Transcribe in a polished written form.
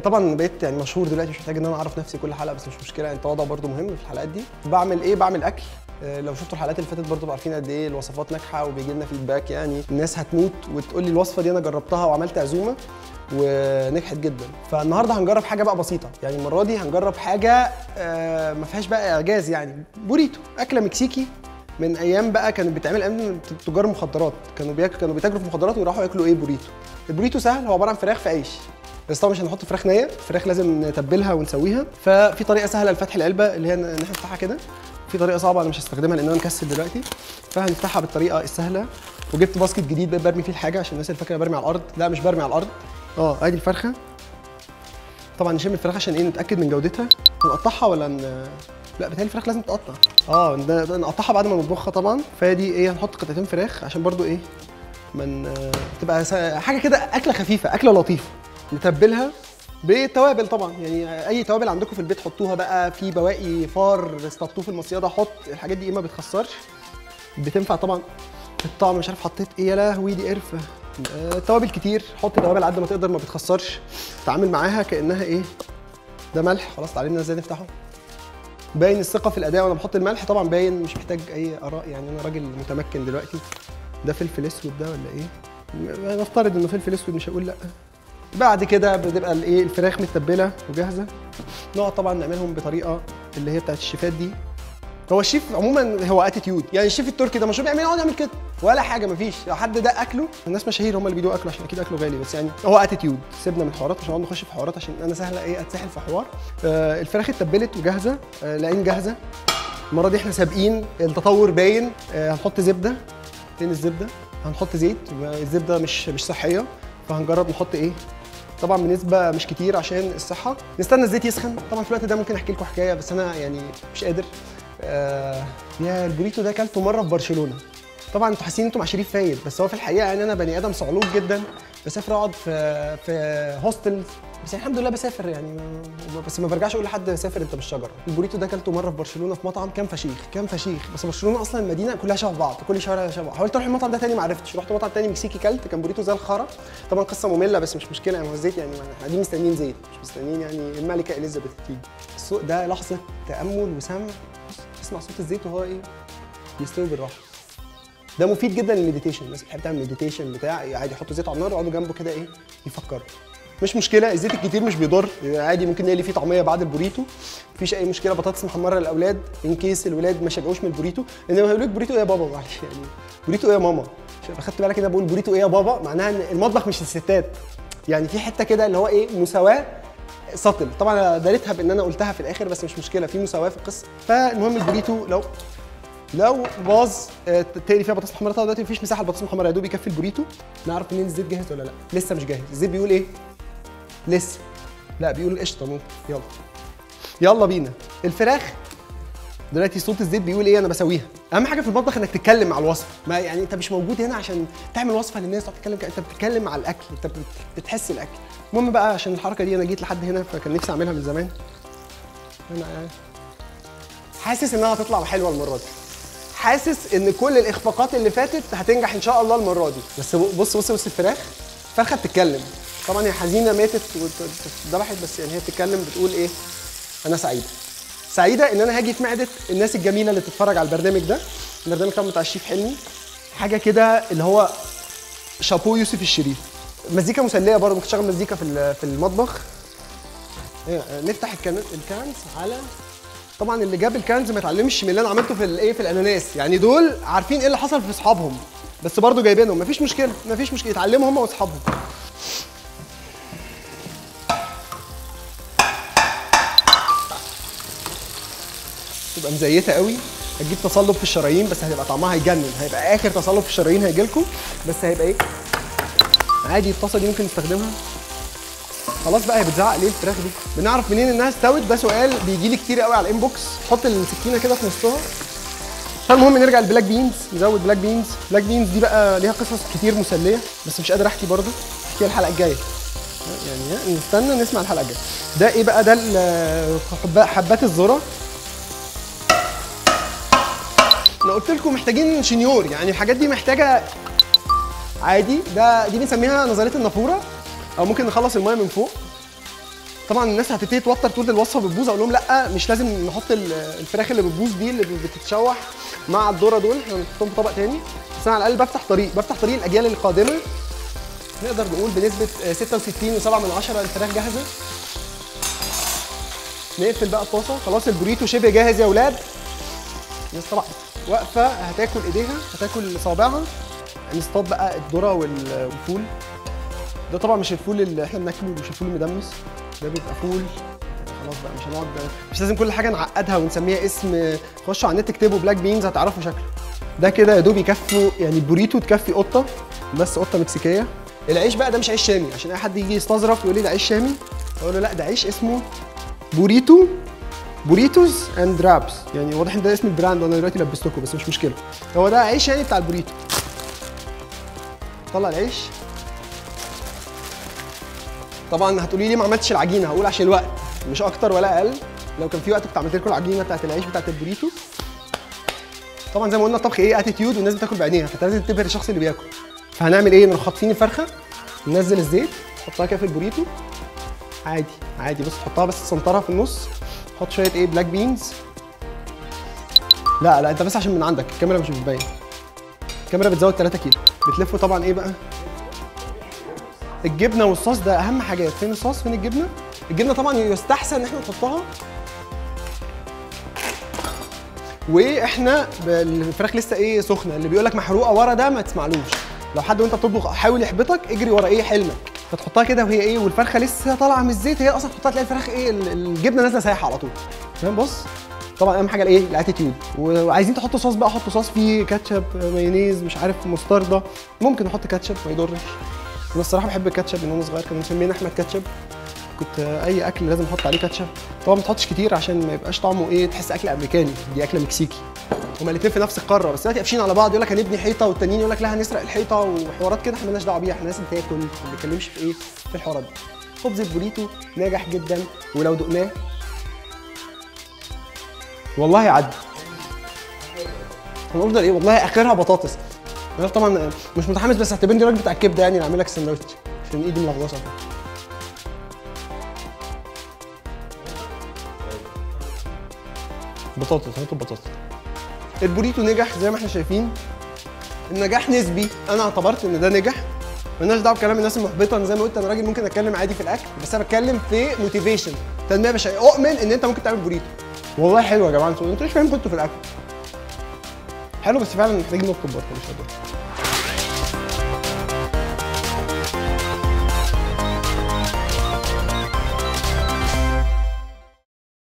طبعا بقيت يعني مشهور دلوقتي، مش محتاج ان انا اعرف نفسي كل حلقه، بس مش مشكله، التواضع برده مهم في الحلقات دي. بعمل ايه؟ بعمل اكل. لو شفتوا الحلقات اللي فاتت برضو عارفين قد ايه الوصفات ناجحه وبيجي لنا فيدباك، يعني الناس هتموت وتقول لي الوصفه دي انا جربتها وعملت عزومه ونجحت جدا. فالنهارده هنجرب حاجه بقى بسيطه، يعني المره دي هنجرب حاجه ما فيهاش بقى اعجاز، يعني بوريتو، اكله مكسيكي من ايام بقى كانت بتتعمل ايام تجار المخدرات، كانوا بيتاجروا في المخدرات ويروحوا ياكلوا ايه؟ بوريتو. البوريتو سهل، هو عباره عن فراخ في عيش، بس طبعا مش هنحط فراخ نيه، الفراخ لازم نتبلها ونسويها. ففي طريقه سهله لفتح العلبه اللي هي ان احنا نفتحها كده، في طريقه صعبه انا مش هستخدمها لان انا مكسل دلوقتي، فهنفتحها بالطريقه السهله. وجبت باسكت جديد بقى برمي فيه الحاجه، عشان الناس اللي فاكره برمي على الارض، لا مش برمي على الارض. ادي الفرخه. طبعا نشم الفراخ عشان ايه؟ نتاكد من جودتها. هنقطعها ولا لا بتهيألي الفراخ لازم تتقطع. نقطعها بعد ما نطبخها طبعا. فدي ايه؟ هنحط قطعتين فراخ عشان برضو ايه؟ تبقى حاجه كده، اكله خفيفه، اكله لطيفه. نتبلها بالتوابل طبعا، يعني اي توابل عندكم في البيت حطوها بقى، في بواقي فار اصطادتوه في المصيده حط، الحاجات دي ما بتخسرش، بتنفع طبعا. الطعم مش عارف حطيت ايه، يا لهوي دي قرفه. توابل كتير، حط توابل قد ما تقدر، ما بتخسرش. تعامل معاها كانها ايه؟ ده ملح. خلاص اتعلمنا ازاي نفتحه. باين الثقه في الاداء وانا بحط الملح طبعا، باين، مش محتاج اي اراء، يعني انا راجل متمكن دلوقتي. ده فلفل اسود ده ولا ايه؟ نفترض انه فلفل اسود، مش هقول لا. بعد كده بتبقى الايه؟ الفراخ متبله وجاهزه. نقعد طبعا نعملهم بطريقه اللي هي بتاعت الشيفات دي. هو الشيف عموما هو اتيتيود، يعني الشيف التركي ده مشهور بيعمل يقعد يعمل كده ولا حاجه، مفيش حد ده اكله. الناس مشاهير هم اللي بيدوقوا اكله عشان اكيد اكله غالي، بس يعني هو اتيتيود. سيبنا من الحوارات، مش هنقعد نخش في حوارات عشان انا سهله ايه اتسحل في حوار. الفراخ اتبلت وجاهزه، العين جاهزه. المره دي احنا سابقين التطور باين. هنحط زبده. فين الزبده؟ هنحط زيت. الزبده مش صحيه، فهنجرب نحط ايه؟ طبعا بنسبه مش كتير عشان الصحه. نستنى الزيت يسخن. طبعا في الوقت ده ممكن احكي لكم حكايه، بس انا يعني مش قادر. يا البوريتو ده اكلته مره في برشلونه. طبعا انتوا حاسين انتوا مع شريف فايد، بس هو في الحقيقه يعني انا بني ادم صعلوك جدا، بسافر اقعد في هوستلز، بس يعني الحمد لله بسافر يعني، بس ما برجعش اقول لحد سافر انت بالشجره. البوريتو ده اكلته مره في برشلونه في مطعم كان فشيخ، بس برشلونه اصلا المدينه كلها شبه بعض، كل شوارع شبه بعض. حاولت اروح المطعم ده تاني ما عرفتش، رحت مطعم تاني مكسيكي كلت، كان بوريتو زي الخرا. طبعا قصه ممله بس مش مشكله، يعني هو الزيت يعني احنا قاعدين مستنيين زيت، مش مستنيين يعني الملكه اليزابيث تيجي. السوق ده لحظه تامل وسمع، تسمع صوت الزيت وهو ايه؟ بيستوي بالراحه. ده مفيد جدا للمديتيشن، الناس بتحب تعمل مديتيشن بتاع، عادي يحطوا زيت على النار ويقعدوا جنبه كده ايه؟ يفكروا. مش مشكله، الزيت الكتير مش بيضر، عادي ممكن نقلي فيه طعميه بعد البوريتو، مفيش اي مشكله. بطاطس محمره للاولاد ان كيس الولاد ما شبعوش من البوريتو، انما هيقول لك بوريتو ايه يا بابا؟ معلش يعني بوريتو ايه يا ماما؟ اخدت بالك كده بقول بوريتو ايه يا بابا؟ معناها ان المطبخ مش الستات، يعني في حته كده اللي هو ايه؟ مساواه سطل. طبعا داريتها بان انا قلتها في الاخر، بس مش مشكله، في مساواه في القصه. فالمهم البوريتو لو باظ تقلي فيها بطاطس محمره. دلوقتي مفيش مساحه البطاطس المحمره، يا دوب يكفي البوريتو. نعرف منين الزيت جاهز ولا لا؟ لسه مش جاهز. الزيت بيقول ايه؟ لسه. لا بيقول قشطه ممكن. يلا بينا. الفراخ دلوقتي صوت الزيت بيقول ايه؟ انا بسويها. اهم حاجه في المطبخ انك تتكلم مع الوصفه، ما يعني انت مش موجود هنا عشان تعمل وصفه للناس تقعد تتكلم، انت بتتكلم مع الاكل، انت بتحس الاكل. المهم بقى عشان الحركه دي انا جيت لحد هنا، فكان نفسي اعملها من زمان. انا حاسس انها هتطلع حلوه المره دي، حاسس ان كل الاخفاقات اللي فاتت هتنجح ان شاء الله المره دي. بس بص الفراخ، الفرخه بتتكلم. طبعا هي حزينه ماتت واتذبحت، بس يعني هي بتتكلم بتقول ايه؟ انا سعيده ان انا هاجي في معده الناس الجميله اللي بتتفرج على البرنامج ده. البرنامج طبعا بتاع الشيف حلمي، حاجه كده اللي هو شابو يوسف الشريف. مزيكا مسليه برضه، ممكن تشغل مزيكا في المطبخ. نفتح الكنز على، طبعا اللي جاب الكنز ما اتعلمش من اللي انا عملته في الاناناس، يعني دول عارفين ايه اللي حصل في اصحابهم، بس برضه جايبينهم. مفيش مشكله يتعلموا هم واصحابهم. تبقى مزيته قوي، هتجيب تصلب في الشرايين، بس هتبقى طعمها هيجنن، هيبقى اخر تصلب في الشرايين هيجيلكم، بس هيبقى ايه؟ عادي الطاسه دي ممكن نستخدمها. خلاص بقى، هي بتزعق ليه الفراخ دي؟ بنعرف منين انها استوت؟ ده سؤال بيجي لي كتير قوي على الانبوكس. حط السكينه كده في نصها. فالمهم نرجع للبلاك بينز، نزود بلاك بينز دي بقى ليها قصص كتير مسليه، بس مش قادر احكي برضه، احكيها الحلقه الجايه. يعني نستنى نسمع الحلقه الجايه. ده ايه بقى؟ ده حبات الذره. انا قلت لكم محتاجين شنيور، يعني الحاجات دي محتاجه عادي. دي بنسميها نظريه النافوره، او ممكن نخلص الميه من فوق. طبعا الناس هتبتدي توتر تقول الوصفه بتبوظ، اقول لهم لا مش لازم نحط الفراخ اللي بتبوظ دي اللي بتتشوح مع الذره دول، احنا هنحطهم في طبق تاني. بس انا على الاقل بفتح طريق الاجيال القادمه. نقدر نقول بنسبه 66.7 الفراخ جاهزه. نقفل بقى الطاسه، خلاص البوريتو شبه جاهز يا اولاد. الناس طبعا واقفه هتاكل ايديها، هتاكل صوابعها. نصطاد بقى الذره والفول. ده طبعا مش الفول اللي احنا بناكله، مش الفول المدمس، ده بيبقى فول. خلاص بقى مش هنقعد، مش لازم كل حاجه نعقدها ونسميها اسم. خشوا على النت اكتبوا بلاك بينز هتعرفوا شكله. ده كده يا دوب يكفوا، يعني البوريتو تكفي قطه، بس قطه مكسيكيه. العيش بقى ده مش عيش شامي، عشان اي حد يجي يستظرف يقول لي ده عيش شامي، اقول له لا ده عيش اسمه بوريتوز اند رابس. يعني واضح ان ده اسم البراند وانا دلوقتي لبستكم، بس مش مشكله، هو ده عيش يعني بتاع البوريتو. طلع العيش. طبعا هتقولي لي ما عملتش العجينه، هقول عشان الوقت مش اكتر ولا اقل. لو كان في وقت كنت عملت لكم العجينه بتاعت العيش بتاعت البوريتو. طبعا زي ما قلنا الطبخ ايه اتيتيود، والناس بتاكل بعينيها، فانت لازم تبهر الشخص اللي بياكل. فهنعمل ايه؟ نروح خاطفين الفرخه، ننزل الزيت، نحطها كده في البوريتو عادي بس تحطها بس تسنطرها في النص. حط شويه ايه بلاك بينز. لا انت بس عشان من عندك الكاميرا مش بتبين، الكاميرا بتزود 3 كيلو. بتلفوا طبعا ايه بقى؟ الجبنه والصوص ده اهم حاجات. فين الصوص؟ فين الجبنه؟ الجبنه طبعا يستحسن ان احنا نحطها، واحنا الفراخ لسه ايه سخنه. اللي بيقول لك محروقه ورا ده ما تسمعلوش. لو حد وانت بتطبخ حاول يحبطك اجري ورا ايه حلمك، فتحطها كده وهي ايه والفرخه لسه طالعه من الزيت، هي اصلا تحطها تلاقي الفراخ ايه الجبنه نازله سايحه على طول. فاهم؟ بص طبعا اهم حاجه الايه الاتيتيود. وعايزين تحطوا صوص بقى حطوا صوص فيه كاتشب مايونيز مش عارف مستردة، ممكن نحط كاتشب ما يضرش. انا الصراحه بحب الكاتشب من وانا صغير، كانوا مسميني احمد كاتشب. كنت اي اكل لازم احط عليه كاتشب. طبعا ما تحطش كتير عشان ما يبقاش طعمه ايه تحس اكل امريكاني، دي اكله مكسيكي. هما الاثنين في نفس القاره بس دلوقتي قافشين على بعض، يقول لك هنبني حيطه والتانيين يقول لك لا هنسرق الحيطه وحوارات كده. احنا مالناش دعوه بيها، احنا لازم تاكل، ما بنتكلمش في ايه في الحوارات دي. خبز البوريتو ناجح جدا، ولو دقناه والله يعدي. هنفضل ايه والله اخرها بطاطس. انا طبعا مش متحمس بس اعتبرني راجل بتاع الكبده يعني اعمل لك سندوتش عشان ايدي ملغوصه. بطاطس، هاتوا بطاطس. البوريتو نجح زي ما احنا شايفين، النجاح نسبي. انا اعتبرت ان ده نجح، مالناش دعوه بكلام الناس المحبطه. انا زي ما قلت انا راجل ممكن اتكلم عادي في الاكل، بس انا بتكلم في موتيفيشن، تنميه بشريه. اؤمن ان انت ممكن تعمل بوريتو والله حلو يا جماعه. انتوا مش فاهمين كنتوا في الاكل حلو، بس فعلا محتاجين نطلب برضه مش قادر.